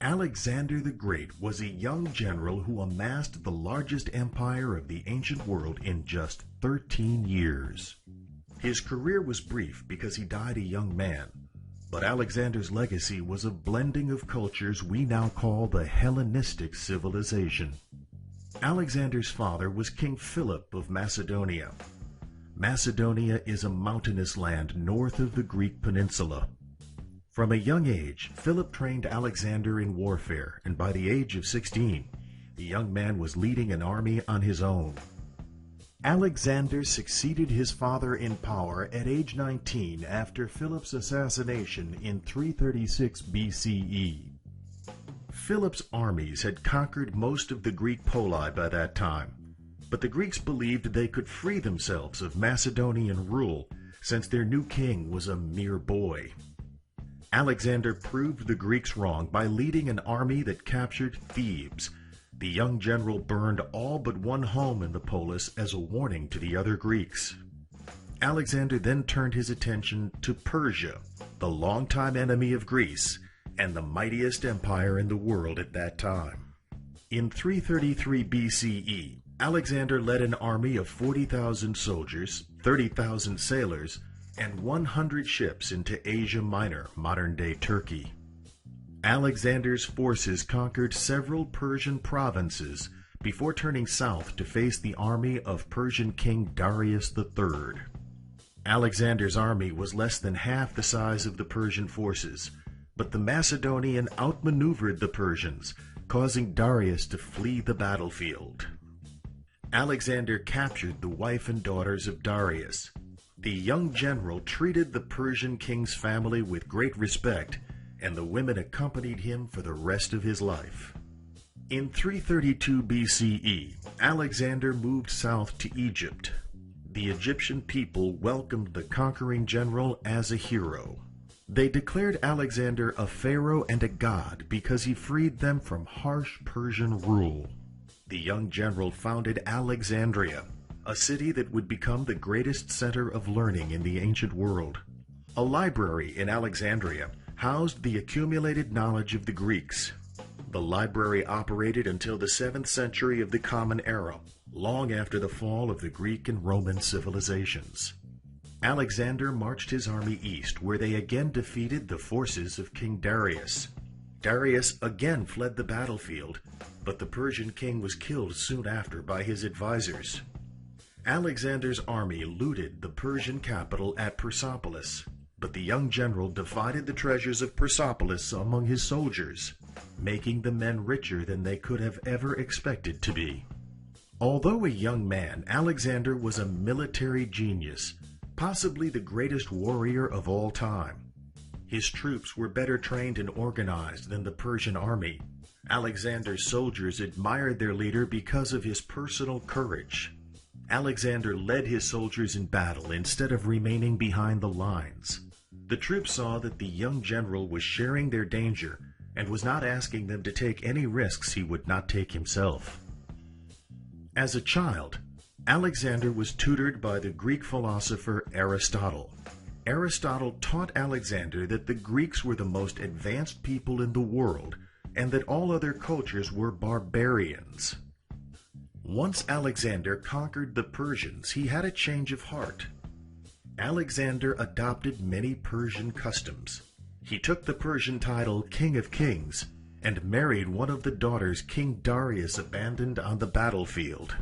Alexander the Great was a young general who amassed the largest empire of the ancient world in just 13 years. His career was brief because he died a young man, but Alexander's legacy was a blending of cultures we now call the Hellenistic civilization. Alexander's father was King Philip of Macedonia. Macedonia is a mountainous land north of the Greek peninsula. From a young age, Philip trained Alexander in warfare, and by the age of 16, the young man was leading an army on his own. Alexander succeeded his father in power at age 19 after Philip's assassination in 336 BCE. Philip's armies had conquered most of the Greek poli by that time, but the Greeks believed they could free themselves of Macedonian rule since their new king was a mere boy. Alexander proved the Greeks wrong by leading an army that captured Thebes. The young general burned all but one home in the polis as a warning to the other Greeks. Alexander then turned his attention to Persia, the longtime enemy of Greece, and the mightiest empire in the world at that time. In 333 BCE, Alexander led an army of 40,000 soldiers, 30,000 sailors, and 100 ships into Asia Minor, modern-day Turkey. Alexander's forces conquered several Persian provinces before turning south to face the army of Persian King Darius III. Alexander's army was less than half the size of the Persian forces, but the Macedonian outmaneuvered the Persians, causing Darius to flee the battlefield. Alexander captured the wife and daughters of Darius. The young general treated the Persian king's family with great respect, and the women accompanied him for the rest of his life. In 332 BCE, Alexander moved south to Egypt. The Egyptian people welcomed the conquering general as a hero. They declared Alexander a pharaoh and a god because he freed them from harsh Persian rule. The young general founded Alexandria, a city that would become the greatest center of learning in the ancient world. A library in Alexandria housed the accumulated knowledge of the Greeks. The library operated until the 7th century of the Common Era, long after the fall of the Greek and Roman civilizations. Alexander marched his army east, where they again defeated the forces of King Darius. Darius again fled the battlefield, but the Persian king was killed soon after by his advisors. Alexander's army looted the Persian capital at Persepolis, but the young general divided the treasures of Persepolis among his soldiers, making the men richer than they could have ever expected to be. Although a young man, Alexander was a military genius, possibly the greatest warrior of all time. His troops were better trained and organized than the Persian army. Alexander's soldiers admired their leader because of his personal courage. Alexander led his soldiers in battle instead of remaining behind the lines. The troops saw that the young general was sharing their danger and was not asking them to take any risks he would not take himself. As a child, Alexander was tutored by the Greek philosopher Aristotle. Aristotle taught Alexander that the Greeks were the most advanced people in the world and that all other cultures were barbarians. Once Alexander conquered the Persians, he had a change of heart. Alexander adopted many Persian customs. He took the Persian title King of Kings and married one of the daughters King Darius abandoned on the battlefield.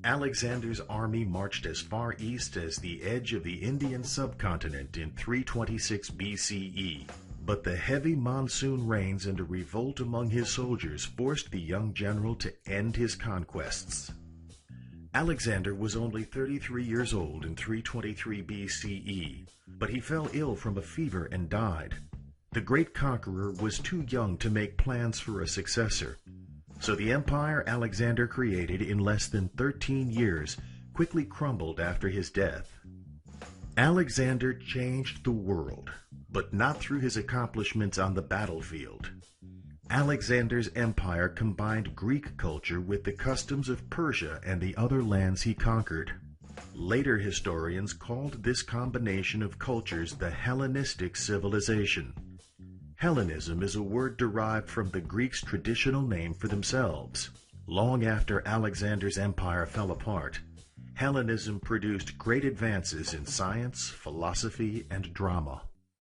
Alexander's army marched as far east as the edge of the Indian subcontinent in 326 BCE, but the heavy monsoon rains and a revolt among his soldiers forced the young general to end his conquests. Alexander was only 33 years old in 323 BCE, but he fell ill from a fever and died. The great conqueror was too young to make plans for a successor, so the empire Alexander created in less than 13 years quickly crumbled after his death. Alexander changed the world, but not through his accomplishments on the battlefield. Alexander's empire combined Greek culture with the customs of Persia and the other lands he conquered. Later historians called this combination of cultures the Hellenistic civilization. Hellenism is a word derived from the Greeks' traditional name for themselves. Long after Alexander's empire fell apart, Hellenism produced great advances in science, philosophy, and drama.